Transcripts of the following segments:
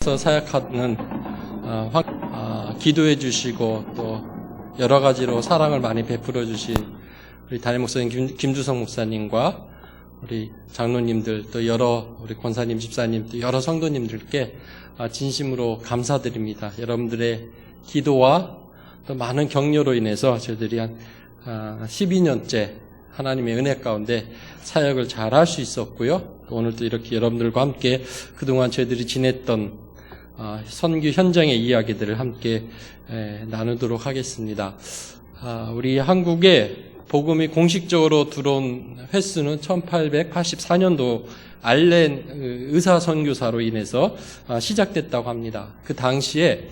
사역하는 기도해 주시고 또 여러 가지로 사랑을 많이 베풀어 주신 우리 담임 목사님 김주성 목사님과 우리 장로님들 또 여러 우리 권사님 집사님 또 여러 성도님들께 진심으로 감사드립니다. 여러분들의 기도와 또 많은 격려로 인해서 저희들이 한 12년째 하나님의 은혜 가운데 사역을 잘 할 수 있었고요. 또 오늘도 이렇게 여러분들과 함께 그동안 저희들이 지냈던 선교 현장의 이야기들을 함께 나누도록 하겠습니다. 우리 한국에 복음이 공식적으로 들어온 횟수는 1884년도 알렌 의사 선교사로 인해서 시작됐다고 합니다. 그 당시에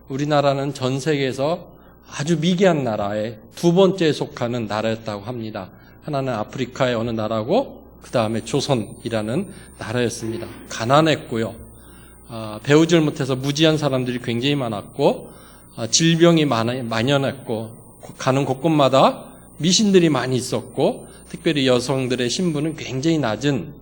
우리나라는 전 세계에서 아주 미개한 나라에 두 번째에 속하는 나라였다고 합니다. 하나는 아프리카의 어느 나라고 그 다음에 조선이라는 나라였습니다. 가난했고요. 배우질 못해서 무지한 사람들이 굉장히 많았고 질병이 만연했고 가는 곳곳마다 미신들이 많이 있었고 특별히 여성들의 신분은 굉장히 낮은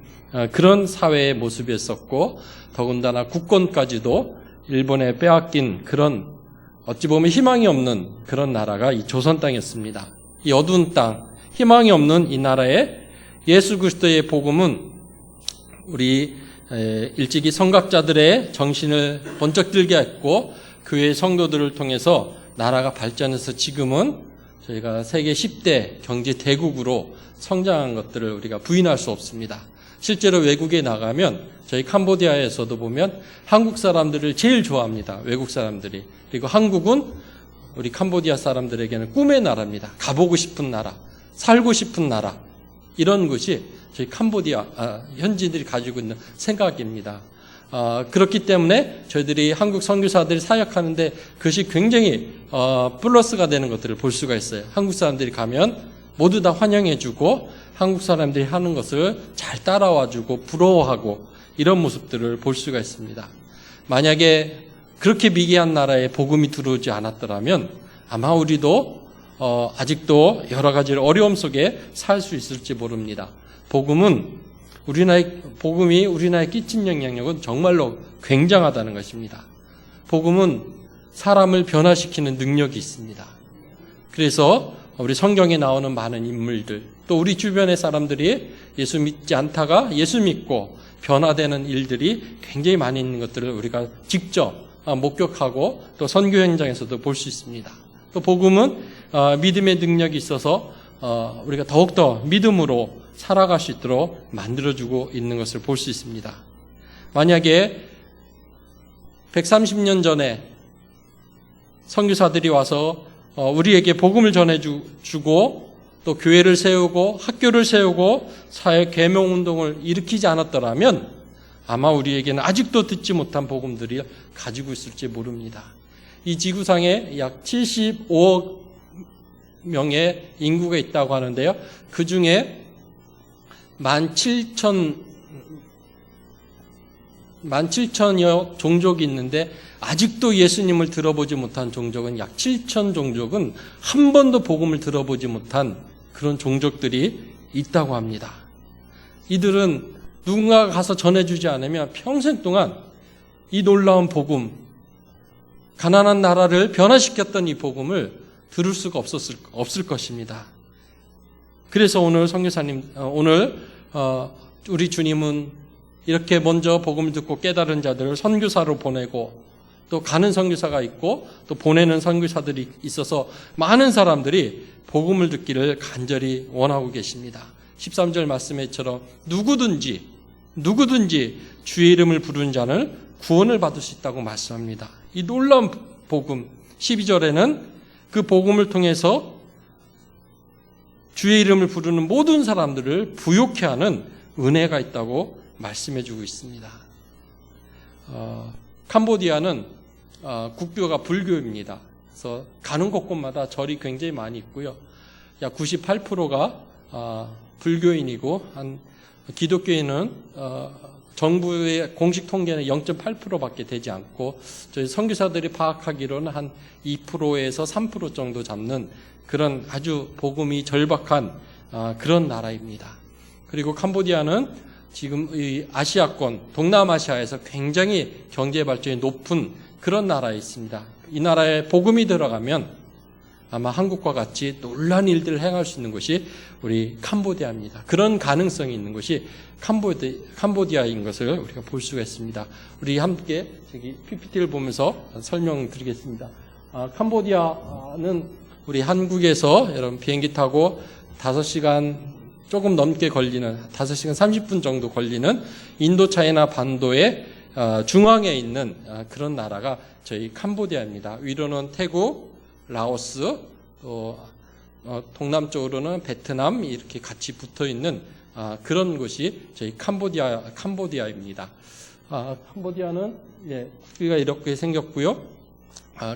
그런 사회의 모습이었었고 더군다나 국권까지도 일본에 빼앗긴 그런 어찌 보면 희망이 없는 그런 나라가 이 조선 땅이었습니다. 이 어두운 땅, 희망이 없는 이 나라에 예수 그리스도의 복음은 우리 일찍이 성각자들의 정신을 번쩍 들게 했고 교회 성도들을 통해서 나라가 발전해서 지금은 저희가 세계 10대 경제 대국으로 성장한 것들을 우리가 부인할 수 없습니다. 실제로 외국에 나가면 저희 캄보디아에서도 보면 한국 사람들을 제일 좋아합니다. 외국 사람들이. 그리고 한국은 우리 캄보디아 사람들에게는 꿈의 나라입니다. 가보고 싶은 나라, 살고 싶은 나라. 이런 것이 저희 캄보디아 현지인들이 가지고 있는 생각입니다. 그렇기 때문에 저희들이 한국 선교사들이 사역하는데 그것이 굉장히 플러스가 되는 것들을 볼 수가 있어요. 한국 사람들이 가면 모두 다 환영해주고 한국 사람들이 하는 것을 잘 따라와주고 부러워하고 이런 모습들을 볼 수가 있습니다. 만약에 그렇게 미개한 나라에 복음이 들어오지 않았더라면 아마 우리도 아직도 여러 가지 어려움 속에 살 수 있을지 모릅니다. 복음이 우리나라에 끼친 영향력은 정말로 굉장하다는 것입니다. 복음은 사람을 변화시키는 능력이 있습니다. 그래서 우리 성경에 나오는 많은 인물들, 또 우리 주변의 사람들이 예수 믿지 않다가 예수 믿고 변화되는 일들이 굉장히 많이 있는 것들을 우리가 직접 목격하고 또 선교 현장에서도 볼 수 있습니다. 또 복음은 믿음의 능력이 있어서 우리가 더욱더 믿음으로 살아갈 수 있도록 만들어주고 있는 것을 볼 수 있습니다. 만약에 130년 전에 선교사들이 와서 우리에게 복음을 전해주고 또 교회를 세우고 학교를 세우고 사회 계명운동을 일으키지 않았더라면 아마 우리에게는 아직도 듣지 못한 복음들이 가지고 있을지 모릅니다. 이 지구상에 약 75억 명의 인구가 있다고 하는데요. 그 중에 17,000여 종족이 있는데 아직도 예수님을 들어보지 못한 종족은 약 7,000 종족은 한 번도 복음을 들어보지 못한 그런 종족들이 있다고 합니다. 이들은 누군가가 가서 전해주지 않으면 평생 동안 이 놀라운 복음, 가난한 나라를 변화시켰던 이 복음을 들을 수가 없을 것입니다. 그래서 오늘 선교사님, 우리 주님은 이렇게 먼저 복음을 듣고 깨달은 자들을 선교사로 보내고 또 가는 선교사가 있고 또 보내는 선교사들이 있어서 많은 사람들이 복음을 듣기를 간절히 원하고 계십니다. 13절 말씀에처럼 누구든지 주의 이름을 부르는 자는 구원을 받을 수 있다고 말씀합니다. 이 놀라운 복음 12절에는 그 복음을 통해서 주의 이름을 부르는 모든 사람들을 부욕케 하는 은혜가 있다고 말씀해주고 있습니다. 캄보디아는 국교가 불교입니다. 그래서 가는 곳곳마다 절이 굉장히 많이 있고요. 약 98%가 불교인이고 한 기독교인은 정부의 공식 통계는 0.8%밖에 되지 않고 저희 선교사들이 파악하기로는 한 2%에서 3% 정도 잡는 그런 아주 복음이 절박한 그런 나라입니다. 그리고 캄보디아는 지금 이 아시아권, 동남아시아에서 굉장히 경제 발전이 높은 그런 나라에 있습니다. 이 나라에 복음이 들어가면 아마 한국과 같이 놀라운 일들을 행할 수 있는 곳이 우리 캄보디아입니다. 그런 가능성이 있는 곳이 캄보디아인 것을 우리가 볼 수가 있습니다. 우리 함께 저기 PPT를 보면서 설명드리겠습니다. 캄보디아는 우리 한국에서 여러분 비행기 타고 5시간 조금 넘게 걸리는 5시간 30분 정도 걸리는 인도차이나 반도의 중앙에 있는 그런 나라가 저희 캄보디아입니다. 위로는 태국, 라오스, 또 동남쪽으로는 베트남 이렇게 같이 붙어 있는 그런 곳이 저희 캄보디아입니다. 캄보디아는 국기가 이렇게 생겼고요.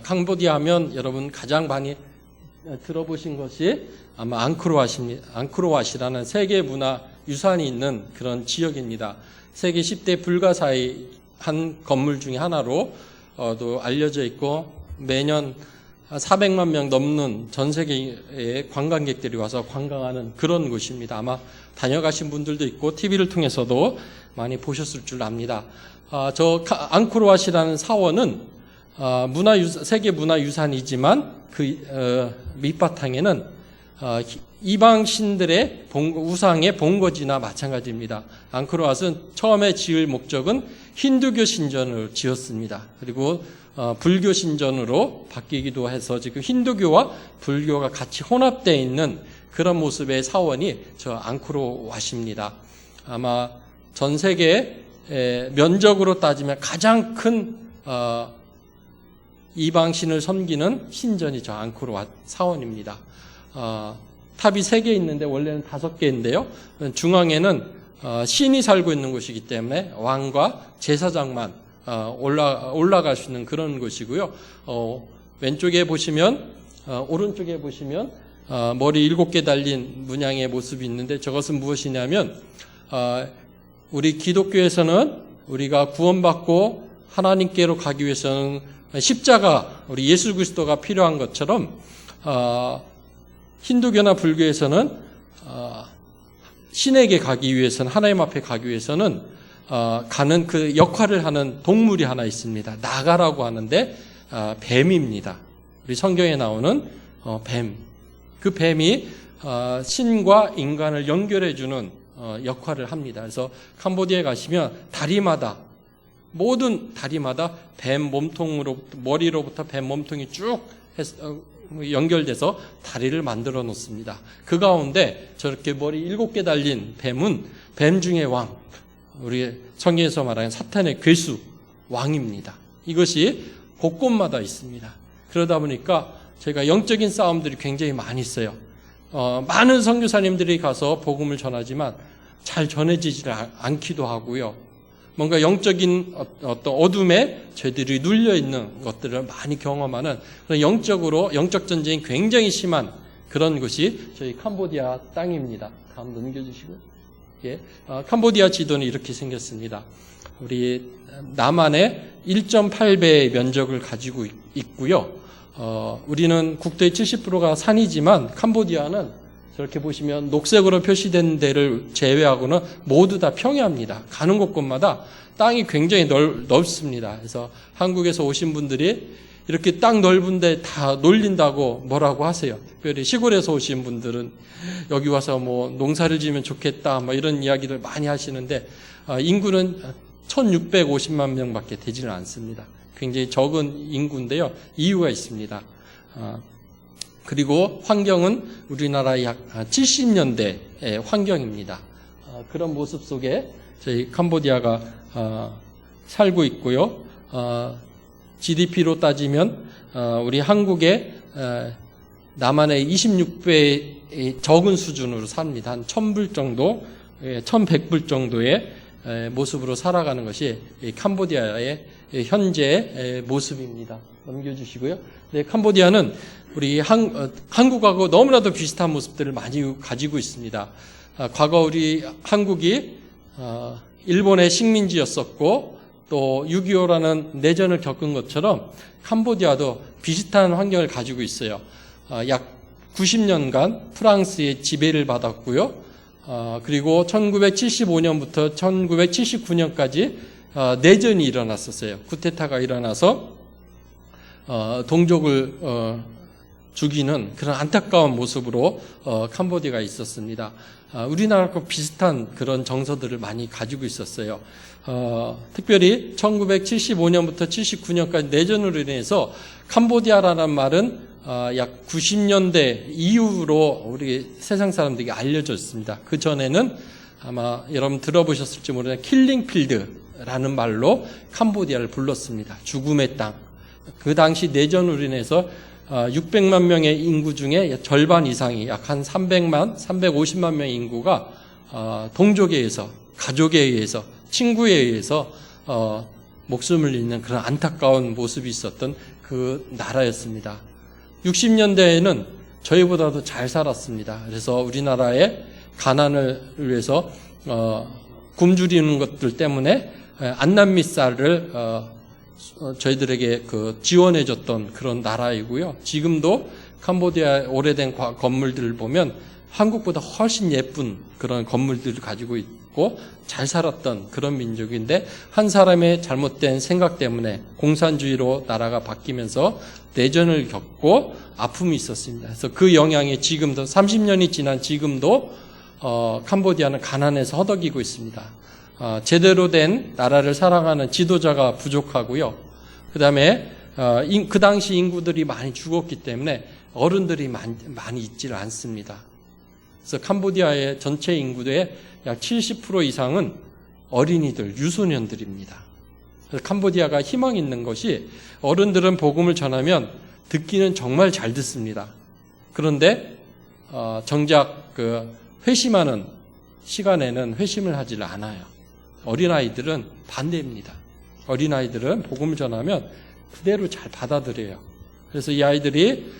캄보디아 하면 여러분 가장 많이 들어보신 것이 아마 앙코르왓이라는 세계 문화 유산이 있는 그런 지역입니다. 세계 10대 불가사의 한 건물 중에 하나로 또 알려져 있고 매년 400만 명 넘는 전 세계의 관광객들이 와서 관광하는 그런 곳입니다. 아마 다녀가신 분들도 있고 TV를 통해서도 많이 보셨을 줄 압니다. 저 앙코르왓이라는 사원은 세계 문화유산이지만 그 밑바탕에는 이방 신들의 우상의 본거지나 마찬가지입니다. 앙코르왓은 처음에 지을 목적은 힌두교 신전을 지었습니다. 그리고 불교 신전으로 바뀌기도 해서 지금 힌두교와 불교가 같이 혼합되어 있는 그런 모습의 사원이 저 앙코르왓입니다. 아마 전 세계 면적으로 따지면 가장 큰 이방신을 섬기는 신전이 저 앙코르왓 사원입니다. 탑이 3개 있는데 원래는 5개인데요. 중앙에는 신이 살고 있는 곳이기 때문에 왕과 제사장만 올라갈 수 있는 그런 곳이고요. 왼쪽에 보시면 오른쪽에 보시면 머리 7개 달린 문양의 모습이 있는데 저것은 무엇이냐면 우리 기독교에서는 우리가 구원받고 하나님께로 가기 위해서는 십자가, 우리 예수 그리스도가 필요한 것처럼 힌두교나 불교에서는 신에게 가기 위해서는, 하나님 앞에 가기 위해서는 가는 그 역할을 하는 동물이 하나 있습니다. 나가라고 하는데 뱀입니다. 우리 성경에 나오는 뱀. 그 뱀이 신과 인간을 연결해주는 역할을 합니다. 그래서 캄보디아에 가시면 다리마다, 모든 다리마다 뱀 몸통으로부터, 머리로부터 뱀 몸통이 쭉 연결돼서 다리를 만들어 놓습니다. 그 가운데 저렇게 머리 7개 달린 뱀은 뱀 중의 왕, 우리 성경에서 말하는 사탄의 괴수, 왕입니다. 이것이 곳곳마다 있습니다. 그러다 보니까 제가 영적인 싸움들이 굉장히 많이 있어요. 많은 선교사님들이 가서 복음을 전하지만 잘 전해지지 않기도 하고요. 뭔가 영적인 어떤 어둠에 저희들이 눌려있는 것들을 많이 경험하는 그런 영적 전쟁이 굉장히 심한 그런 곳이 저희 캄보디아 땅입니다. 다음 넘겨주시고요. 예. 캄보디아 지도는 이렇게 생겼습니다. 우리 남한의 1.8배의 면적을 가지고 있고요. 우리는 국토의 70%가 산이지만 캄보디아는 저렇게 보시면 녹색으로 표시된 데를 제외하고는 모두 다 평야입니다. 가는 곳곳마다 땅이 굉장히 넓습니다. 그래서 한국에서 오신 분들이 이렇게 땅 넓은데 다 놀린다고 뭐라고 하세요. 특별히 시골에서 오신 분들은 여기 와서 뭐 농사를 지으면 좋겠다 뭐 이런 이야기를 많이 하시는데 인구는 1650만 명밖에 되지는 않습니다. 굉장히 적은 인구인데요. 이유가 있습니다. 그리고 환경은 우리나라 약 70년대의 환경입니다. 그런 모습 속에 저희 캄보디아가 살고 있고요. GDP로 따지면 우리 한국의 남한의 26배의 적은 수준으로 삽니다. 한 1000불 정도, 1100불 정도의 모습으로 살아가는 것이 캄보디아의 현재 모습입니다. 넘겨주시고요. 네, 캄보디아는 우리 한국하고 너무나도 비슷한 모습들을 많이 가지고 있습니다. 과거 우리 한국이 일본의 식민지였었고 또 6.25라는 내전을 겪은 것처럼 캄보디아도 비슷한 환경을 가지고 있어요. 약 90년간 프랑스의 지배를 받았고요. 그리고 1975년부터 1979년까지 내전이 일어났었어요. 쿠데타가 일어나서 동족을 죽이는 그런 안타까운 모습으로 캄보디아가 있었습니다. 우리나라하고 비슷한 그런 정서들을 많이 가지고 있었어요. 특별히 1975년부터 79년까지 내전으로 인해서 캄보디아라는 말은 약 90년대 이후로 우리 세상 사람들에게 알려졌습니다. 그 전에는 아마 여러분 들어보셨을지 모르는 킬링필드라는 말로 캄보디아를 불렀습니다. 죽음의 땅. 그 당시 내전으로 인해서 600만 명의 인구 중에 절반 이상이 약 한 300만, 350만 명의 인구가 동족에 의해서, 가족에 의해서, 친구에 의해서 목숨을 잃는 그런 안타까운 모습이 있었던 그 나라였습니다. 60년대에는 저희보다도 잘 살았습니다. 그래서 우리나라의 가난을 위해서 굶주리는 것들 때문에 안남미 쌀을 저희들에게 지원해줬던 그런 나라이고요. 지금도 캄보디아 오래된 건물들을 보면 한국보다 훨씬 예쁜 그런 건물들을 가지고 있고 잘 살았던 그런 민족인데 한 사람의 잘못된 생각 때문에 공산주의로 나라가 바뀌면서 내전을 겪고 아픔이 있었습니다. 그래서 그 영향이 지금도 30년이 지난 지금도 캄보디아는 가난해서 허덕이고 있습니다. 제대로 된 나라를 살아가는 지도자가 부족하고요. 그 다음에 그 당시 인구들이 많이 죽었기 때문에 어른들이 많이 있지를 않습니다. 그래서 캄보디아의 전체 인구의 약 70% 이상은 어린이들, 유소년들입니다. 그래서 캄보디아가 희망이 있는 것이 어른들은 복음을 전하면 듣기는 정말 잘 듣습니다. 그런데 정작 회심하는 시간에는 회심을 하질 않아요. 어린아이들은 반대입니다. 어린아이들은 복음을 전하면 그대로 잘 받아들여요. 그래서 이 아이들이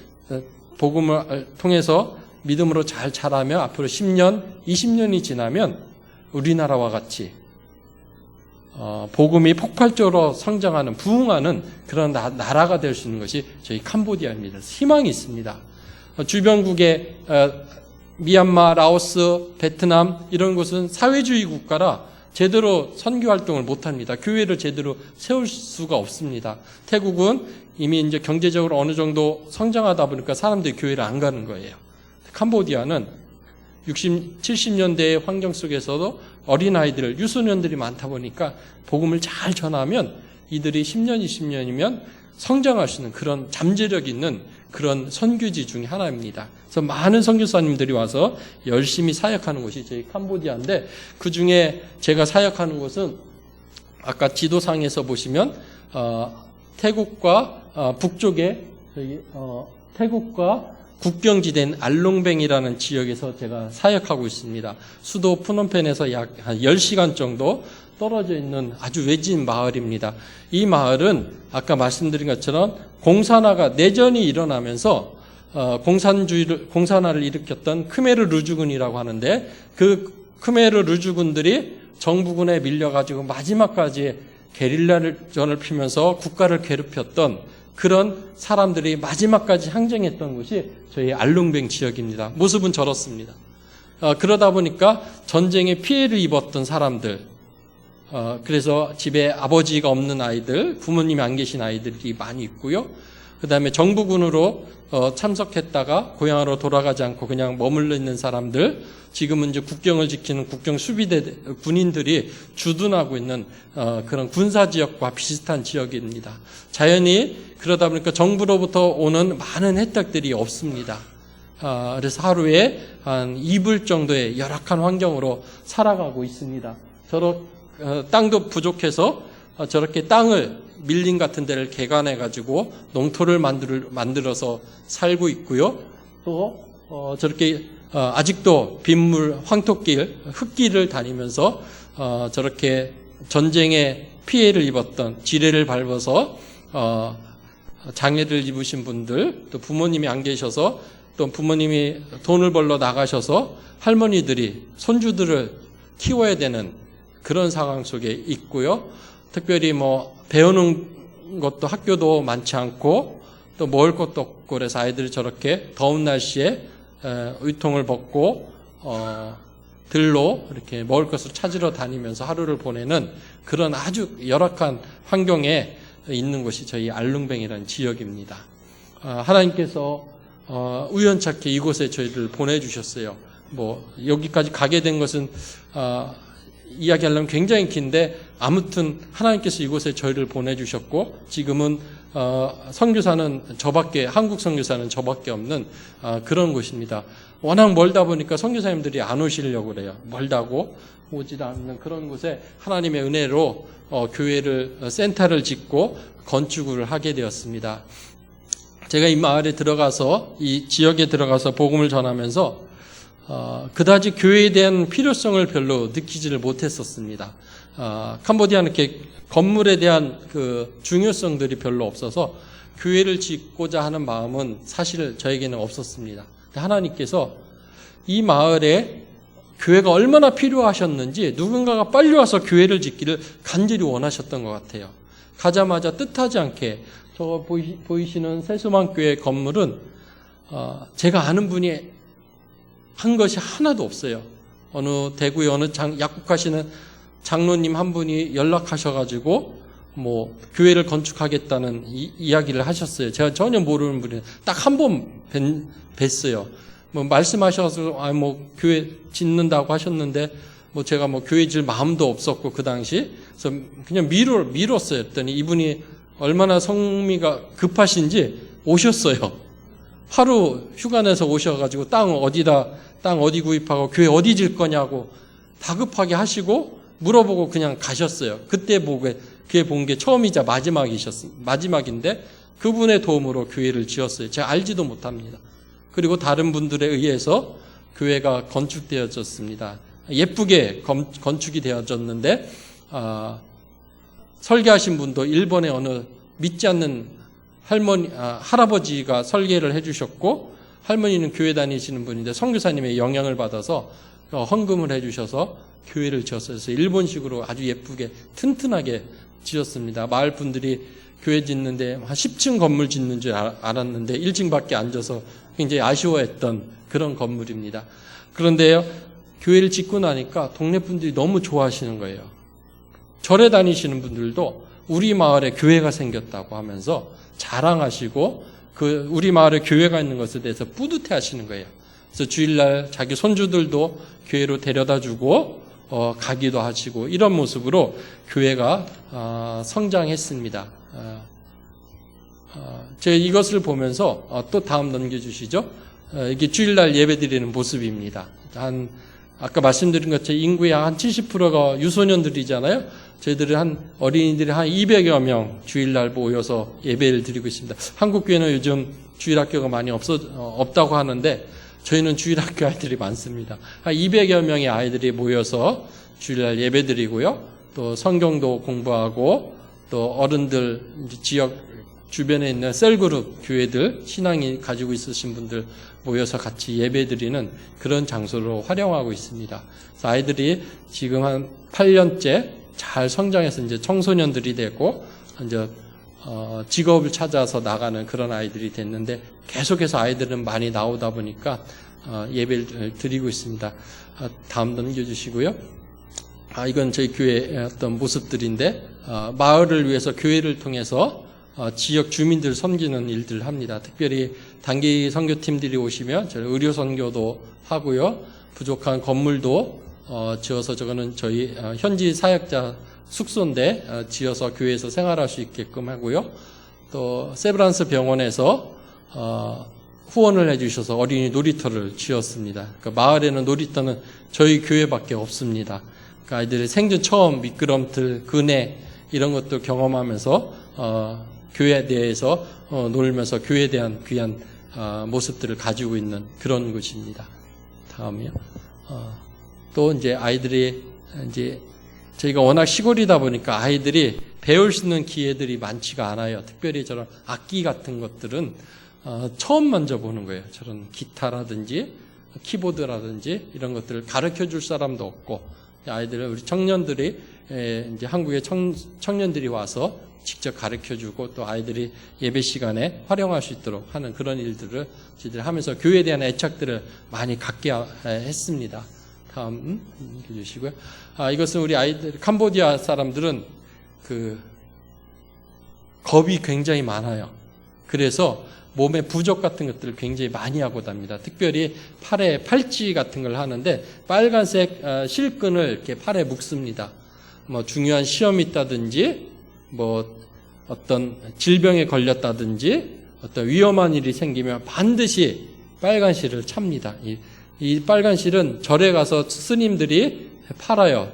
복음을 통해서 믿음으로 잘 자라며 앞으로 10년, 20년이 지나면 우리나라와 같이 복음이 폭발적으로 성장하는, 부흥하는 그런 나라가 될 수 있는 것이 저희 캄보디아입니다. 희망이 있습니다. 주변국의 미얀마, 라오스, 베트남 이런 곳은 사회주의 국가라 제대로 선교 활동을 못합니다. 교회를 제대로 세울 수가 없습니다. 태국은 이미 이제 경제적으로 어느 정도 성장하다 보니까 사람들이 교회를 안 가는 거예요. 캄보디아는 60, 70년대의 환경 속에서도 어린아이들, 유소년들이 많다 보니까 복음을 잘 전하면 이들이 10년, 20년이면 성장할 수 있는 그런 잠재력 있는 그런 선교지 중에 하나입니다. 그래서 많은 선교사님들이 와서 열심히 사역하는 곳이 저희 캄보디아인데 그 중에 제가 사역하는 곳은 아까 지도상에서 보시면 태국과 북쪽에 태국과 국경지대인 알롱뱅이라는 지역에서 제가 사역하고 있습니다. 수도 푸놈펜에서 약 한 10시간 정도 떨어져 있는 아주 외진 마을입니다. 이 마을은 아까 말씀드린 것처럼 공산화가 내전이 일어나면서 공산화를 일으켰던 크메르 루주군이라고 하는데 그 크메르 루주군들이 정부군에 밀려가지고 마지막까지 게릴라전을 피면서 국가를 괴롭혔던 그런 사람들이 마지막까지 항쟁했던 곳이 저희 알롱뱅 지역입니다. 모습은 저렇습니다. 그러다 보니까 전쟁에 피해를 입었던 사람들, 그래서 집에 아버지가 없는 아이들, 부모님이 안 계신 아이들이 많이 있고요. 그 다음에 정부군으로 참석했다가 고향으로 돌아가지 않고 그냥 머물러 있는 사람들, 지금은 이제 국경을 지키는 국경 수비대 군인들이 주둔하고 있는 그런 군사지역과 비슷한 지역입니다. 자연히 그러다 보니까 정부로부터 오는 많은 혜택들이 없습니다. 그래서 하루에 한 2불 정도의 열악한 환경으로 살아가고 있습니다. 땅도 부족해서 저렇게 땅을 밀림 같은 데를 개간해가지고 농토를 만들어서 살고 있고요. 또 저렇게 아직도 빗물, 황토길, 흙길을 다니면서 저렇게 전쟁에 피해를 입었던 지뢰를 밟아서 장애를 입으신 분들, 또 부모님이 안 계셔서 또 부모님이 돈을 벌러 나가셔서 할머니들이 손주들을 키워야 되는 그런 상황 속에 있고요. 특별히 배우는 것도 학교도 많지 않고 또 먹을 것도 없고 그래서 아이들이 저렇게 더운 날씨에 의통을 벗고 들로 이렇게 먹을 것을 찾으러 다니면서 하루를 보내는 그런 아주 열악한 환경에 있는 곳이 저희 알룽뱅이라는 지역입니다. 하나님께서 우연찮게 이곳에 저희를 보내주셨어요. 여기까지 가게 된 것은 이야기하려면 굉장히 긴데, 아무튼 하나님께서 이곳에 저희를 보내주셨고, 지금은 선교사는 한국 선교사는 저밖에 없는 그런 곳입니다. 워낙 멀다 보니까 선교사님들이 안 오시려고 그래요. 멀다고 오지도 않는 그런 곳에 하나님의 은혜로 센터를 짓고 건축을 하게 되었습니다. 제가 이 마을에 들어가서, 이 지역에 들어가서 복음을 전하면서 그다지 교회에 대한 필요성을 별로 느끼지를 못했었습니다. 캄보디아는 이렇게 건물에 대한 그 중요성들이 별로 없어서 교회를 짓고자 하는 마음은 사실 저에게는 없었습니다. 하나님께서 이 마을에 교회가 얼마나 필요하셨는지 누군가가 빨리 와서 교회를 짓기를 간절히 원하셨던 것 같아요. 가자마자 뜻하지 않게 저 보이시는 세수만교회 건물은 제가 아는 분이 한 것이 하나도 없어요. 대구에 약국하시는 장로님 한 분이 연락하셔가지고 교회를 건축하겠다는 이야기를 하셨어요. 제가 전혀 모르는 분이 딱 한 번 뵀어요. 말씀하셔서 교회 짓는다고 하셨는데 제가 교회 질 마음도 없었고 그 당시 그래서 그냥 미뤘어요. 그랬더니 이분이 얼마나 성미가 급하신지 오셨어요. 하루 휴가 내서 오셔가지고 땅 어디 구입하고 교회 어디 질 거냐고 다급하게 하시고 물어보고 그냥 가셨어요. 그때 교회 본 게 처음이자 마지막인데 그분의 도움으로 교회를 지었어요. 제가 알지도 못합니다. 그리고 다른 분들에 의해서 교회가 건축되어졌습니다. 예쁘게 건축이 되어졌는데 설계하신 분도 일본의 어느 믿지 않는 할아버지가 설계를 해주셨고, 할머니는 교회 다니시는 분인데 선교사님의 영향을 받아서 헌금을 해주셔서 교회를 지었어요. 그래서 일본식으로 아주 예쁘게 튼튼하게 지었습니다. 마을 분들이 교회 짓는데 한 10층 건물 짓는 줄 알았는데 1층밖에 안 져서 굉장히 아쉬워했던 그런 건물입니다. 그런데요, 교회를 짓고 나니까 동네 분들이 너무 좋아하시는 거예요. 절에 다니시는 분들도 우리 마을에 교회가 생겼다고 하면서 자랑하시고 우리 마을에 교회가 있는 것에 대해서 뿌듯해 하시는 거예요. 그래서 주일날 자기 손주들도 교회로 데려다 주고 가기도 하시고 이런 모습으로 교회가 성장했습니다. 제가 이것을 보면서 또 다음 넘겨주시죠. 이게 주일날 예배드리는 모습입니다. 아까 말씀드린 것처럼 인구의 한 70%가 유소년들이잖아요. 저희들은 어린이들이 한 200여 명 주일날 모여서 예배를 드리고 있습니다. 한국 교회는 요즘 주일학교가 많이 없다고 하는데 저희는 주일학교 아이들이 많습니다. 한 200여 명의 아이들이 모여서 주일날 예배 드리고요. 또 성경도 공부하고 또 어른들 지역 주변에 있는 셀그룹 교회들 신앙이 가지고 있으신 분들 모여서 같이 예배 드리는 그런 장소로 활용하고 있습니다. 그래서 아이들이 지금 한 8년째 잘 성장해서 이제 청소년들이 되고 이제 직업을 찾아서 나가는 그런 아이들이 됐는데 계속해서 아이들은 많이 나오다 보니까 예배를 드리고 있습니다. 다음 넘겨주시고요. 이건 저희 교회의 어떤 모습들인데 마을을 위해서 교회를 통해서 지역 주민들 섬기는 일들을 합니다. 특별히 단기 선교팀들이 오시면 저희 의료 선교도 하고요. 부족한 건물도 지어서 저거는 저희 현지 사역자 숙소인데 지어서 교회에서 생활할 수 있게끔 하고요. 또 세브란스 병원에서 후원을 해주셔서 어린이 놀이터를 지었습니다. 그러니까 마을에는 놀이터는 저희 교회밖에 없습니다. 그러니까 아이들이 생전 처음 미끄럼틀, 그네 이런 것도 경험하면서 교회에 대해서 놀면서 교회에 대한 귀한 모습들을 가지고 있는 그런 곳입니다. 다음이요. 또 이제 아이들이 이제 저희가 워낙 시골이다 보니까 아이들이 배울 수 있는 기회들이 많지가 않아요. 특별히 저런 악기 같은 것들은 처음 만져보는 거예요. 저런 기타라든지 키보드라든지 이런 것들을 가르쳐 줄 사람도 없고 아이들은 우리 청년들이 이제 한국의 청년들이 와서 직접 가르쳐 주고 또 아이들이 예배 시간에 활용할 수 있도록 하는 그런 일들을 저희들이 하면서 교회에 대한 애착들을 많이 갖게 했습니다. 다음 해주시고요. 이것은 우리 아이들, 캄보디아 사람들은 겁이 굉장히 많아요. 그래서 몸에 부족 같은 것들을 굉장히 많이 하고 답니다. 특별히 팔에 팔찌 같은 걸 하는데 빨간색 실끈을 이렇게 팔에 묶습니다. 뭐 중요한 시험이 있다든지, 뭐 어떤 질병에 걸렸다든지, 어떤 위험한 일이 생기면 반드시 빨간 실을 찹니다. 이 빨간 실은 절에 가서 스님들이 팔아요.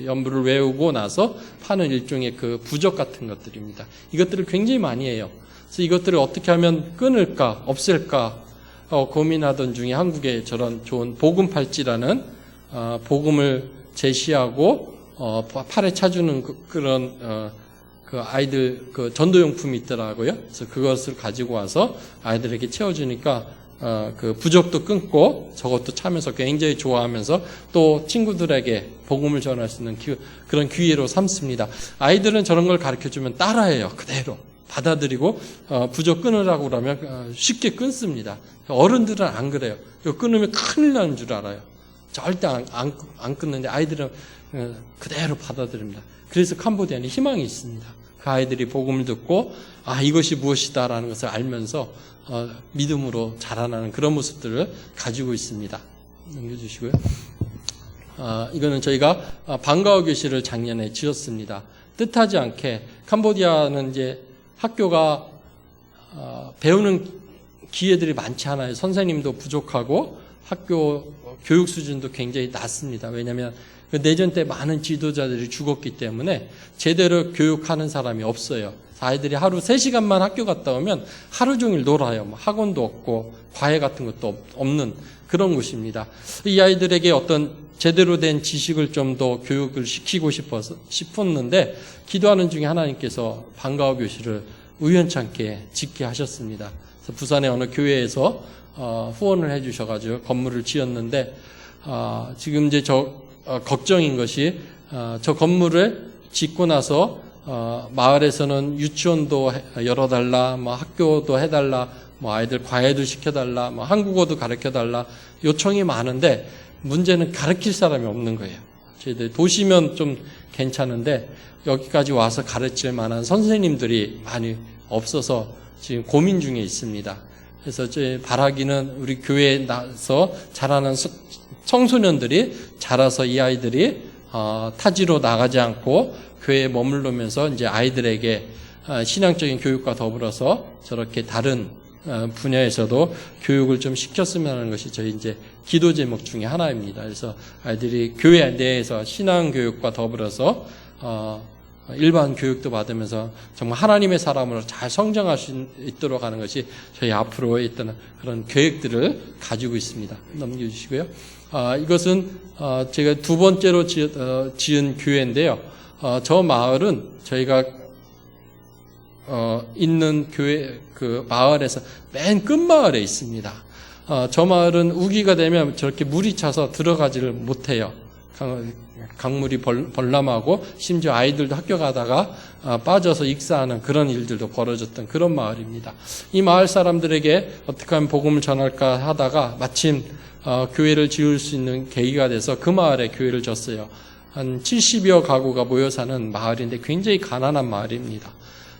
연부를 외우고 나서 파는 일종의 그 부적 같은 것들입니다. 이것들을 굉장히 많이 해요. 그래서 이것들을 어떻게 하면 끊을까, 없앨까 고민하던 중에 한국에 저런 좋은 복음 팔찌라는 복음을 제시하고 팔에 차주는 그런 그 아이들 그 전도용품이 있더라고요. 그래서 그것을 가지고 와서 아이들에게 채워주니까 그 부적도 끊고 저것도 차면서 굉장히 좋아하면서 또 친구들에게 복음을 전할 수 있는 그런 기회로 삼습니다. 아이들은 저런 걸 가르쳐주면 따라해요. 그대로 받아들이고 부적 끊으라고 그러면 쉽게 끊습니다. 어른들은 안 그래요. 이거 끊으면 큰일 나는 줄 알아요. 절대 안 끊는데 아이들은 그대로 받아들입니다. 그래서 캄보디아는 희망이 있습니다. 그 아이들이 복음을 듣고 이것이 무엇이다라는 것을 알면서 믿음으로 자라나는 그런 모습들을 가지고 있습니다. 넘겨주시고요. 이거는 저희가 방과후 교실을 작년에 지었습니다. 뜻하지 않게 캄보디아는 이제 학교가 배우는 기회들이 많지 않아요. 선생님도 부족하고 학교 교육 수준도 굉장히 낮습니다. 왜냐하면 내전 때 많은 지도자들이 죽었기 때문에 제대로 교육하는 사람이 없어요. 아이들이 하루 3시간만 학교 갔다 오면 하루 종일 놀아요. 뭐 학원도 없고 과외 같은 것도 없는 그런 곳입니다. 이 아이들에게 어떤 제대로 된 지식을 좀 더 교육을 시키고 싶었는데 기도하는 중에 하나님께서 방과후 교실을 우연찮게 짓게 하셨습니다. 그래서 부산의 어느 교회에서 후원을 해주셔가지고 건물을 지었는데 지금 이제 걱정인 것이 저 건물을 짓고 나서 마을에서는 유치원도 열어달라, 뭐 학교도 해달라, 뭐 아이들 과외도 시켜달라, 뭐 한국어도 가르쳐달라 요청이 많은데 문제는 가르칠 사람이 없는 거예요. 저희들 도시면 좀 괜찮은데 여기까지 와서 가르칠 만한 선생님들이 많이 없어서 지금 고민 중에 있습니다. 그래서 저희 바라기는 우리 교회에 나서 자라는 청소년들이 자라서 이 아이들이 타지로 나가지 않고 교회에 머물르면서 이제 아이들에게 신앙적인 교육과 더불어서 저렇게 다른 분야에서도 교육을 좀 시켰으면 하는 것이 저희 이제 기도 제목 중에 하나입니다. 그래서 아이들이 교회 내에서 신앙 교육과 더불어서 일반 교육도 받으면서 정말 하나님의 사람으로 잘 성장할 수 있도록 하는 것이 저희 앞으로 있던 그런 계획들을 가지고 있습니다. 넘겨주시고요. 이것은 제가 두 번째로 지은 교회인데요. 저 마을은 저희가 있는 교회 그 마을에서 맨 끝마을에 있습니다. 저 마을은 우기가 되면 저렇게 물이 차서 들어가지를 못해요. 강물이 벌람하고 심지어 아이들도 학교 가다가 빠져서 익사하는 그런 일들도 벌어졌던 그런 마을입니다. 이 마을 사람들에게 어떻게 하면 복음을 전할까 하다가 마침 교회를 지을 수 있는 계기가 돼서 그 마을에 교회를 졌어요. 한 70여 가구가 모여 사는 마을인데 굉장히 가난한 마을입니다.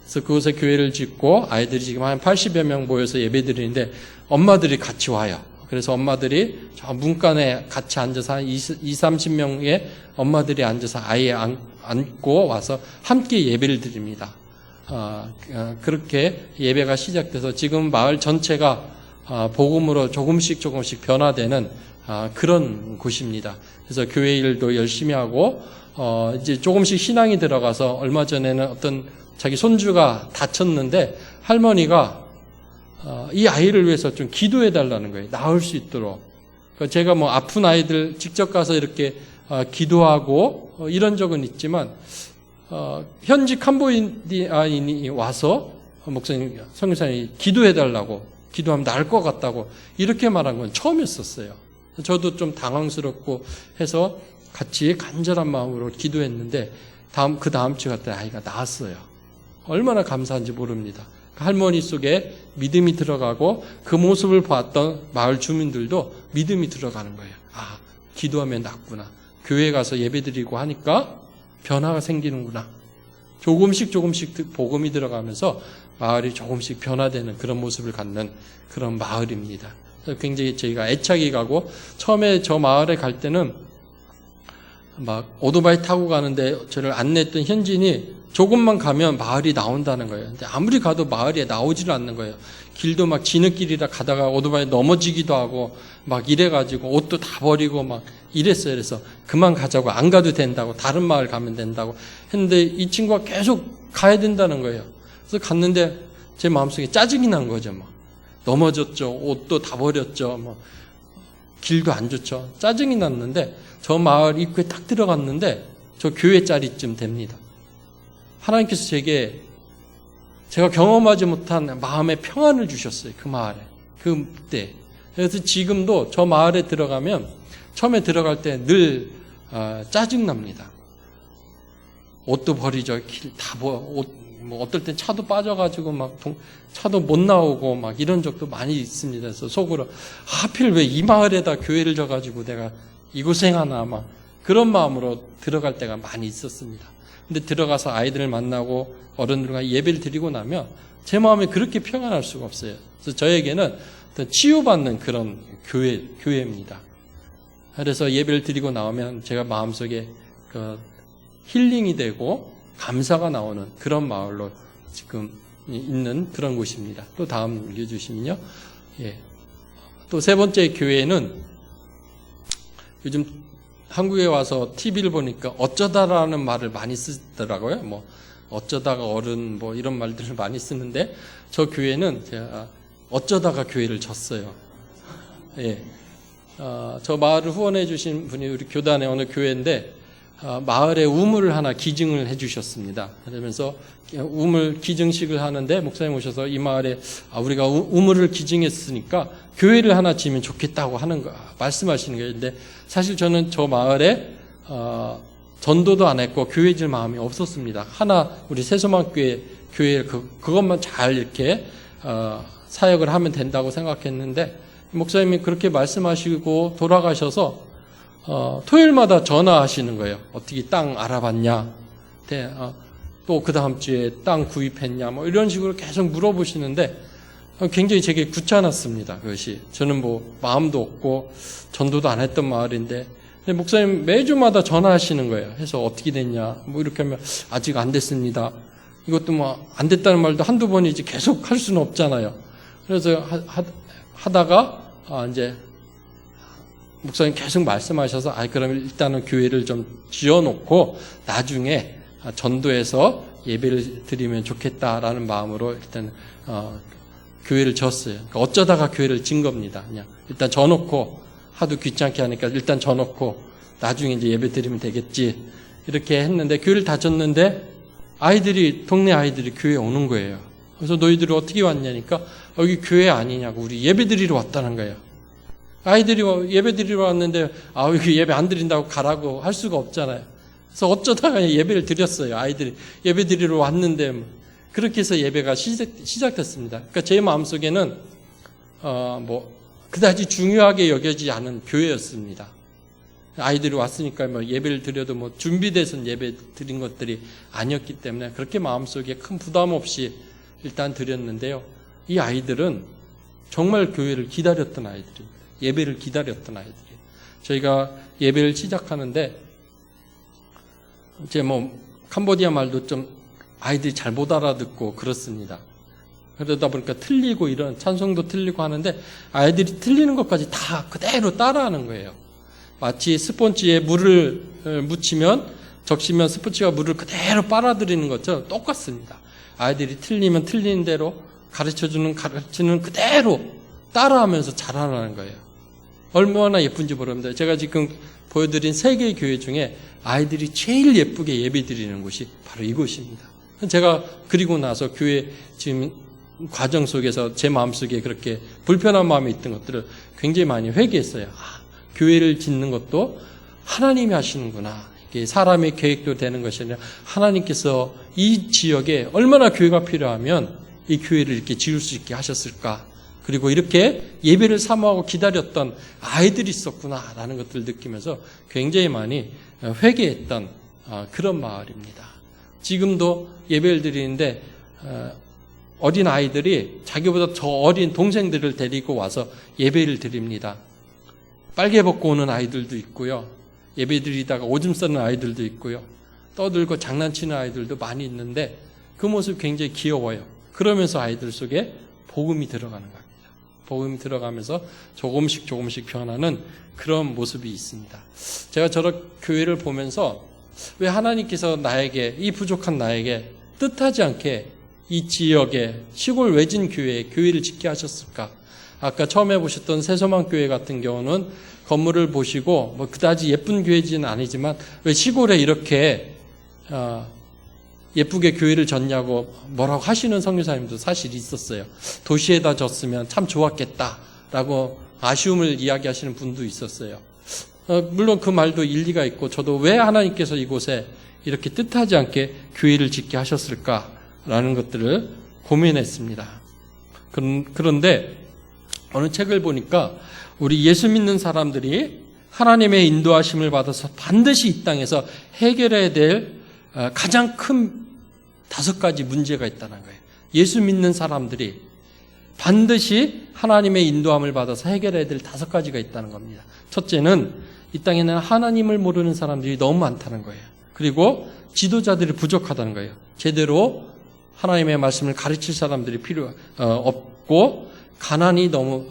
그래서 그곳에 교회를 짓고 아이들이 지금 한 80여 명 모여서 예배드리는데 엄마들이 같이 와요. 그래서 엄마들이 저 문간에 같이 앉아서 한 20-30명의 엄마들이 앉아서 아이에 안고 와서 함께 예배를 드립니다. 그렇게 예배가 시작돼서 지금 마을 전체가 복음으로 조금씩 변화되는 그런 곳입니다. 그래서 교회 일도 열심히 하고 이제 조금씩 신앙이 들어가서 얼마 전에는 어떤 자기 손주가 다쳤는데 할머니가 이 아이를 위해서 좀 기도해 달라는 거예요. 나을 수 있도록. 제가 뭐 아픈 아이들 직접 가서 이렇게 기도하고 이런 적은 있지만 현지 캄보디아인이 와서 목사님, 선교사님이 기도해 달라고 기도하면 나을 것 같다고 이렇게 말한 건 처음이었어요. 저도 좀 당황스럽고 해서 같이 간절한 마음으로 기도했는데 그 다음 주 갔더니 아이가 나았어요. 얼마나 감사한지 모릅니다. 그 할머니 속에 믿음이 들어가고 그 모습을 봤던 마을 주민들도 믿음이 들어가는 거예요. 기도하면 낫구나. 교회 가서 예배드리고 하니까 변화가 생기는구나. 조금씩 복음이 들어가면서 마을이 조금씩 변화되는 그런 모습을 갖는 그런 마을입니다. 굉장히 저희가 애착이 가고, 처음에 저 마을에 갈 때는 막 오토바이 타고 가는데 저를 안내했던 현진이 조금만 가면 마을이 나온다는 거예요. 근데 아무리 가도 마을이 나오지를 않는 거예요. 길도 막 지느길이라 가다가 오토바이 넘어지기도 하고 막 이래가지고 옷도 다 버리고 막 이랬어요. 그래서 그만 가자고, 안 가도 된다고, 다른 마을 가면 된다고 했는데 이 친구가 계속 가야 된다는 거예요. 그래서 갔는데 제 마음속에 짜증이 난 거죠. 막 넘어졌죠. 옷도 다 버렸죠. 뭐 길도 안 좋죠. 짜증이 났는데 저 마을 입구에 딱 들어갔는데 저 교회 자리쯤 됩니다. 하나님께서 제가 경험하지 못한 마음의 평안을 주셨어요. 그 마을에. 그때. 그래서 지금도 저 마을에 들어가면 처음에 들어갈 때 늘 짜증납니다. 옷도 버리죠. 뭐 어떨 땐 차도 빠져가지고 막 차도 못 나오고 막 이런 적도 많이 있습니다. 그래서 속으로 하필 왜 이 마을에다 교회를 져가지고 내가 이 고생하나 막 그런 마음으로 들어갈 때가 많이 있었습니다. 근데 들어가서 아이들을 만나고 어른들과 예배를 드리고 나면 제 마음이 그렇게 평안할 수가 없어요. 그래서 저에게는 어떤 치유받는 그런 교회입니다. 그래서 예배를 드리고 나오면 제가 마음속에 그 힐링이 되고 감사가 나오는 그런 마을로 지금 있는 그런 곳입니다. 또 다음 읽어주시면요. 예. 또 세 번째 교회는 요즘 한국에 와서 TV를 보니까 어쩌다라는 말을 많이 쓰더라고요. 뭐 어쩌다가 어른 뭐 이런 말들을 많이 쓰는데 저 교회는 제가 어쩌다가 교회를 졌어요. 예. 저 마을을 후원해 주신 분이 우리 교단의 어느 교회인데 마을에 우물을 하나 기증을 해 주셨습니다. 그러면서 우물 기증식을 하는데 목사님 오셔서 이 마을에 우리가 우물을 기증했으니까 교회를 하나 지으면 좋겠다고 말씀하시는 거예요. 근데 사실 저는 저 마을에 전도도 안 했고 교회 질 마음이 없었습니다. 하나 우리 새소망교회 그것만 잘 이렇게 사역을 하면 된다고 생각했는데 목사님이 그렇게 말씀하시고 돌아가셔서 토요일마다 전화하시는 거예요. 어떻게 땅 알아봤냐? 또 그 다음 주에 땅 구입했냐? 뭐 이런 식으로 계속 물어보시는데 굉장히 제게 귀찮았습니다. 그것이 저는 뭐 마음도 없고 전도도 안 했던 마을인데 목사님 매주마다 전화하시는 거예요. 해서 어떻게 됐냐? 뭐 이렇게 하면 아직 안 됐습니다. 이것도 뭐 안 됐다는 말도 한두 번이지 계속 할 수는 없잖아요. 그래서 하다가 이제 목사님 계속 말씀하셔서 그러면 일단은 교회를 좀 지어놓고 나중에 전도해서 예배를 드리면 좋겠다라는 마음으로 일단 교회를 졌어요. 그러니까 어쩌다가 교회를 진 겁니다. 그냥 일단 져놓고 하도 귀찮게 하니까 일단 져놓고 나중에 이제 예배 드리면 되겠지 이렇게 했는데 교회를 다 졌는데 동네 아이들이 교회에 오는 거예요. 그래서 너희들이 어떻게 왔냐니까 여기 교회 아니냐고 우리 예배 드리러 왔다는 거예요. 아이들이 예배 드리러 왔는데 여기 예배 안 드린다고 가라고 할 수가 없잖아요. 그래서 어쩌다가 예배를 드렸어요. 아이들이 예배 드리러 왔는데 그렇게 해서 예배가 시작됐습니다. 그러니까 제 마음속에는 그다지 중요하게 여겨지지 않은 교회였습니다. 아이들이 왔으니까 예배를 드려도 준비돼서 예배 드린 것들이 아니었기 때문에 그렇게 마음속에 큰 부담 없이 일단 드렸는데요. 이 아이들은 정말 교회를 기다렸던 아이들이에요. 예배를 기다렸던 아이들이에요. 저희가 예배를 시작하는데 캄보디아 말도 좀 아이들이 잘 못 알아듣고 그렇습니다. 그러다 보니까 틀리고 이런 찬송도 틀리고 하는데 아이들이 틀리는 것까지 다 그대로 따라하는 거예요. 마치 스펀지에 물을 묻히면 적시면 스펀지가 물을 그대로 빨아들이는 것처럼 똑같습니다. 아이들이 틀리면 틀리는 대로 가르치는 그대로 따라하면서 잘하라는 거예요. 얼마나 예쁜지 모릅니다. 제가 지금 보여드린 세 개의 교회 중에 아이들이 제일 예쁘게 예배 드리는 곳이 바로 이곳입니다. 제가 그리고 나서 교회 지금 과정 속에서 제 마음속에 그렇게 불편한 마음이 있던 것들을 굉장히 많이 회개했어요. 교회를 짓는 것도 하나님이 하시는구나. 이게 사람의 계획도 되는 것이 아니라 하나님께서 이 지역에 얼마나 교회가 필요하면 이 교회를 이렇게 지을 수 있게 하셨을까 그리고 이렇게 예배를 사모하고 기다렸던 아이들이 있었구나라는 것들을 느끼면서 굉장히 많이 회개했던 그런 마을입니다. 지금도 예배를 드리는데 어린 아이들이 자기보다 더 어린 동생들을 데리고 와서 예배를 드립니다. 빨개 벗고 오는 아이들도 있고요. 예배 드리다가 오줌 싸는 아이들도 있고요. 떠들고 장난치는 아이들도 많이 있는데 그 모습이 굉장히 귀여워요. 그러면서 아이들 속에 복음이 들어가는 겁니다. 복음이 들어가면서 조금씩 변하는 그런 모습이 있습니다. 제가 저런 교회를 보면서 왜 하나님께서 나에게, 이 부족한 나에게 뜻하지 않게 이 지역에 시골 외진 교회에 교회를 짓게 하셨을까? 아까 처음에 보셨던 새소망교회 같은 경우는 건물을 보시고 뭐 그다지 예쁜 교회지는 아니지만 왜 시골에 이렇게 예쁘게 교회를 졌냐고 뭐라고 하시는 선교사님도 사실 있었어요. 도시에다 졌으면 참 좋았겠다라고 아쉬움을 이야기하시는 분도 있었어요. 물론 그 말도 일리가 있고 저도 왜 하나님께서 이곳에 이렇게 뜻하지 않게 교회를 짓게 하셨을까라는 것들을 고민했습니다. 그런데 어느 책을 보니까 우리 예수 믿는 사람들이 하나님의 인도하심을 받아서 반드시 이 땅에서 해결해야 될 가장 큰 5가지 문제가 있다는 거예요. 예수 믿는 사람들이 반드시 하나님의 인도함을 받아서 해결해야 될 5가지가 있다는 겁니다. 첫째는 이 땅에는 하나님을 모르는 사람들이 너무 많다는 거예요. 그리고 지도자들이 부족하다는 거예요. 제대로 하나님의 말씀을 가르칠 사람들이 없고 가난이 너무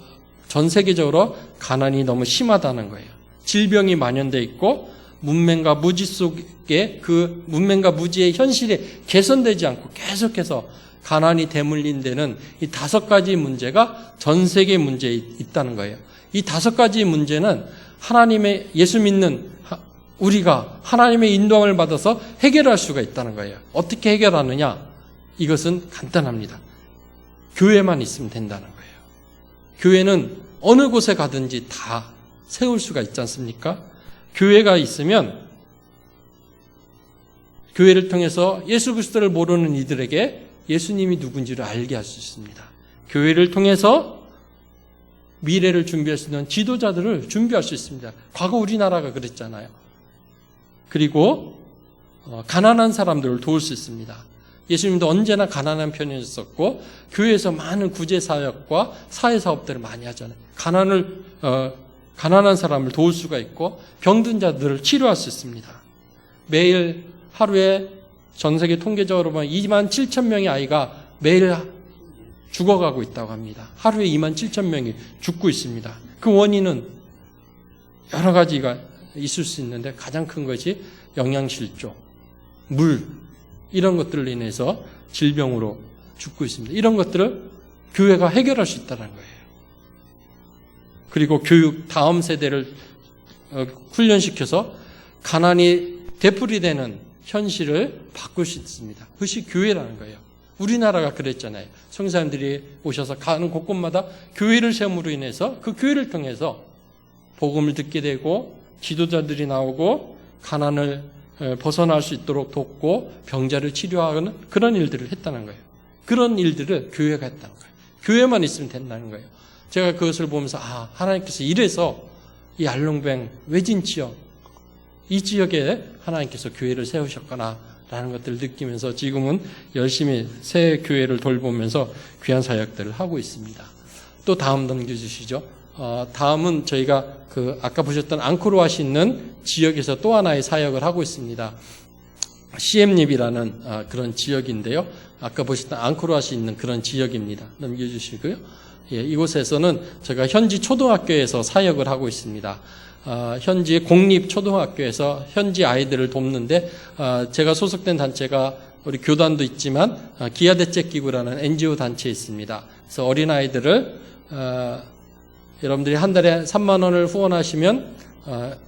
전 세계적으로 가난이 너무 심하다는 거예요. 질병이 만연돼 있고 문맹과 무지 속에 그 문맹과 무지의 현실이 개선되지 않고 계속해서 가난이 대물린 데는 이 5가지 문제가 전 세계 문제에 있다는 거예요. 이 5가지 문제는 하나님의 예수 믿는 우리가 하나님의 인도함을 받아서 해결할 수가 있다는 거예요. 어떻게 해결하느냐? 이것은 간단합니다. 교회만 있으면 된다는 거예요. 교회는 어느 곳에 가든지 다 세울 수가 있지 않습니까? 교회가 있으면 교회를 통해서 예수 그리스도를 모르는 이들에게 예수님이 누군지를 알게 할 수 있습니다. 교회를 통해서 미래를 준비할 수 있는 지도자들을 준비할 수 있습니다. 과거 우리나라가 그랬잖아요. 그리고 가난한 사람들을 도울 수 있습니다. 예수님도 언제나 가난한 편이었었고 교회에서 많은 구제사역과 사회사업들을 많이 하잖아요. 가난한 사람을 도울 수가 있고 병든 자들을 치료할 수 있습니다. 매일 하루에 전 세계 통계적으로 보면 2만 7천 명의 아이가 매일 죽어가고 있다고 합니다. 하루에 2만 7천 명이 죽고 있습니다. 그 원인은 여러 가지가 있을 수 있는데 가장 큰 것이 영양실조, 물 이런 것들로 인해서 질병으로 죽고 있습니다. 이런 것들을 교회가 해결할 수 있다는 거예요. 그리고 교육 다음 세대를 훈련시켜서 가난이 되풀이되는 현실을 바꿀 수 있습니다. 그것이 교회라는 거예요. 우리나라가 그랬잖아요. 성사님들이 오셔서 가는 곳곳마다 교회를 세움으로 인해서 그 교회를 통해서 복음을 듣게 되고 지도자들이 나오고 가난을 벗어날 수 있도록 돕고 병자를 치료하는 그런 일들을 했다는 거예요. 그런 일들을 교회가 했다는 거예요. 교회만 있으면 된다는 거예요. 제가 그것을 보면서 하나님께서 이래서 이 알롱뱅 외진 지역 이 지역에 하나님께서 교회를 세우셨구나라는 것들을 느끼면서 지금은 열심히 새 교회를 돌보면서 귀한 사역들을 하고 있습니다. 또 다음 넘겨주시죠. 다음은 저희가 아까 보셨던 앙코르왓이 있는 지역에서 또 하나의 사역을 하고 있습니다. 시엠립이라는 그런 지역인데요. 아까 보셨던 앙코르왓이 있는 그런 지역입니다. 넘겨주시고요. 예, 이곳에서는 제가 현지 초등학교에서 사역을 하고 있습니다. 현지 공립초등학교에서 현지 아이들을 돕는데 제가 소속된 단체가 우리 교단도 있지만 기아대책기구라는 NGO 단체에 있습니다. 그래서 어린아이들을 여러분들이 한 달에 3만 원을 후원하시면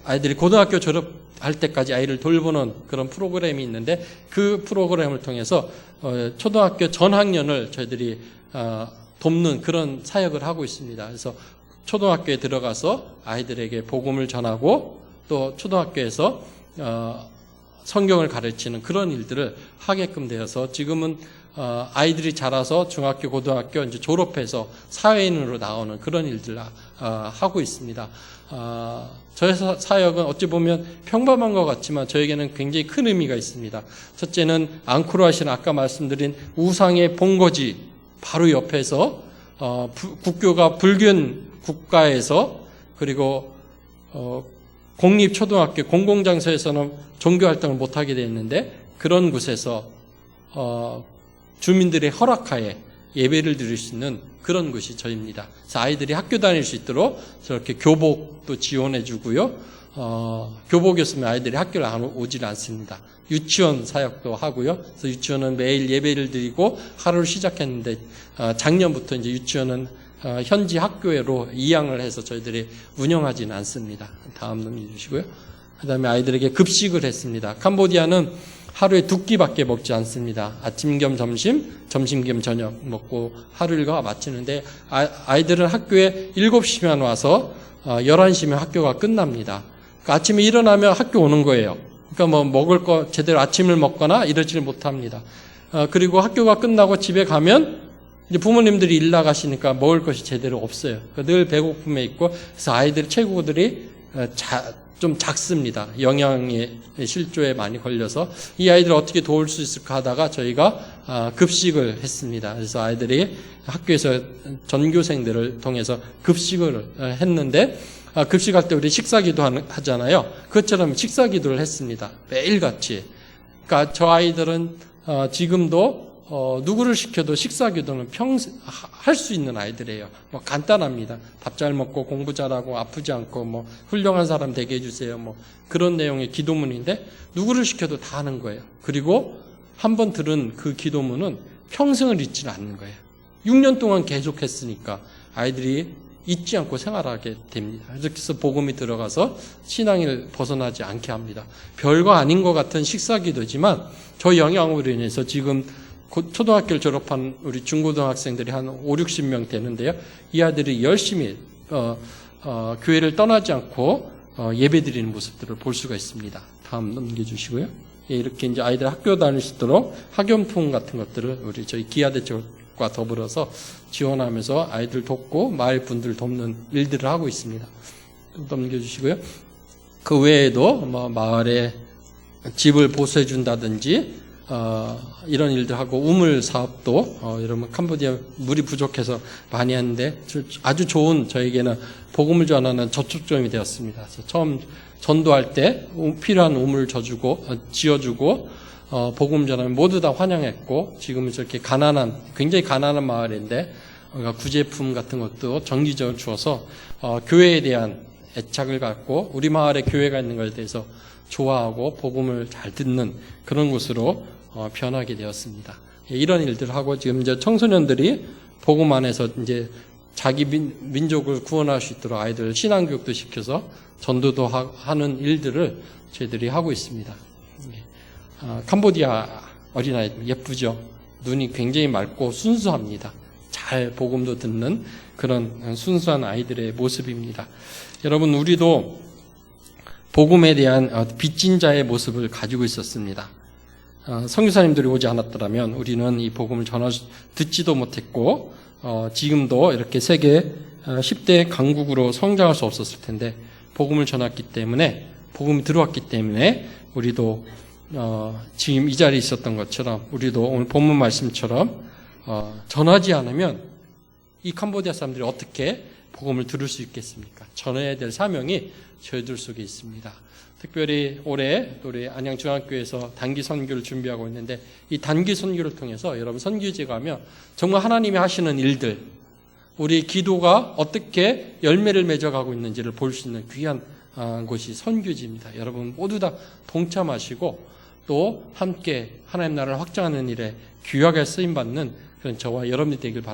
아이들이 고등학교 졸업할 때까지 아이를 돌보는 그런 프로그램이 있는데 그 프로그램을 통해서 초등학교 전학년을 저희들이 돕는 그런 사역을 하고 있습니다. 그래서 초등학교에 들어가서 아이들에게 복음을 전하고 또 초등학교에서 성경을 가르치는 그런 일들을 하게끔 되어서 지금은 아이들이 자라서 중학교, 고등학교 이제 졸업해서 사회인으로 나오는 그런 일들을 하고 있습니다. 저의 사역은 어찌 보면 평범한 것 같지만 저에게는 굉장히 큰 의미가 있습니다. 첫째는 앙코르와시는 아까 말씀드린 우상의 본거지 바로 옆에서 국교가 불교인 국가에서 그리고 공립초등학교 공공장소에서는 종교활동을 못하게 되었는데 그런 곳에서 주민들의 허락하에 예배를 드릴 수 있는 그런 곳이 저입니다. 그래서 아이들이 학교 다닐 수 있도록 저렇게 교복도 지원해 주고요. 교복이었으면 아이들이 학교를 오질 않습니다. 유치원 사역도 하고요. 그래서 유치원은 매일 예배를 드리고 하루를 시작했는데 작년부터 이제 유치원은 현지 학교로 이양을 해서 저희들이 운영하지는 않습니다. 다음 넘겨주시고요. 그 다음에 아이들에게 급식을 했습니다. 캄보디아는 하루에 2끼밖에 먹지 않습니다. 아침 겸 점심, 점심 겸 저녁 먹고 하루 일과가 마치는데 아이들은 학교에 7시면 와서 11시면 학교가 끝납니다. 그러니까 아침에 일어나면 학교 오는 거예요. 그러니까 뭐 먹을 거 제대로 아침을 먹거나 이러지를 못합니다. 그리고 학교가 끝나고 집에 가면 이제 부모님들이 일 나가시니까 먹을 것이 제대로 없어요. 그러니까 늘 배고픔에 있고 그래서 아이들 체구들이 좀 작습니다. 영양의 실조에 많이 걸려서 이 아이들을 어떻게 도울 수 있을까 하다가 저희가 급식을 했습니다. 그래서 아이들이 학교에서 전교생들을 통해서 급식을 했는데 급식할 때 우리 식사기도 하잖아요. 그것처럼 식사기도를 했습니다. 매일같이. 그러니까 저 아이들은 지금도 누구를 시켜도 식사기도는 평생 할 수 있는 아이들이에요. 뭐 간단합니다. 밥 잘 먹고 공부 잘하고 아프지 않고 뭐 훌륭한 사람 되게 해주세요. 뭐 그런 내용의 기도문인데 누구를 시켜도 다 하는 거예요. 그리고 한번 들은 그 기도문은 평생을 잊지는 않는 거예요. 6년 동안 계속했으니까 아이들이 잊지 않고 생활하게 됩니다. 그래서 복음이 들어가서 신앙을 벗어나지 않게 합니다. 별거 아닌 것 같은 식사기도지만 저 영향으로 인해서 지금 초등학교를 졸업한 우리 중고등학생들이 한 5, 60명 되는데요. 이 아들이 열심히 교회를 떠나지 않고 예배드리는 모습들을 볼 수가 있습니다. 다음 넘겨주시고요. 예, 이렇게 이제 아이들 학교 다닐 수 있도록 학용품 같은 것들을 우리 저희 기아대책과 더불어서 지원하면서 아이들 돕고 마을 분들 돕는 일들을 하고 있습니다. 좀 넘겨주시고요. 그 외에도 뭐 마을에 집을 보수해 준다든지 이런 일들 하고 우물 사업도 여러분 캄보디아 물이 부족해서 많이 하는데 아주 좋은 저에게는 복음을 전하는 접촉점이 되었습니다. 그래서 처음 전도할 때 필요한 우물을 지어주고 복음 전하면 모두 다 환영했고 지금은 저렇게 굉장히 가난한 마을인데 구제품 같은 것도 정기적으로 주어서 교회에 대한 애착을 갖고 우리 마을에 교회가 있는 것에 대해서 좋아하고 복음을 잘 듣는 그런 곳으로 변하게 되었습니다. 이런 일들을 하고 지금 이제 청소년들이 복음 안에서 이제 자기 민족을 구원할 수 있도록 아이들 신앙교육도 시켜서 전도도 하는 일들을 저희들이 하고 있습니다. 캄보디아 어린아이 예쁘죠? 눈이 굉장히 맑고 순수합니다. 잘 복음도 듣는 그런 순수한 아이들의 모습입니다. 여러분 우리도 복음에 대한 빚진 자의 모습을 가지고 있었습니다. 선교사님들이 오지 않았더라면 우리는 이 복음을 듣지도 못했고 지금도 이렇게 세계 10대 강국으로 성장할 수 없었을 텐데 복음을 전했기 때문에 복음이 들어왔기 때문에 우리도 지금 이 자리에 있었던 것처럼 우리도 오늘 본문 말씀처럼 전하지 않으면 이 캄보디아 사람들이 어떻게 복음을 들을 수 있겠습니까? 전해야 될 사명이 저희들 속에 있습니다. 특별히 올해 우리 안양중앙교회에서 단기 선교를 준비하고 있는데 이 단기 선교를 통해서 여러분 선교지에 가면 정말 하나님이 하시는 일들 우리 기도가 어떻게 열매를 맺어가고 있는지를 볼 수 있는 귀한 곳이 선교지입니다. 여러분 모두 다 동참하시고 또 함께 하나님 나라를 확장하는 일에 귀하게 쓰임받는 그런 저와 여러분이 되길 바랍니다.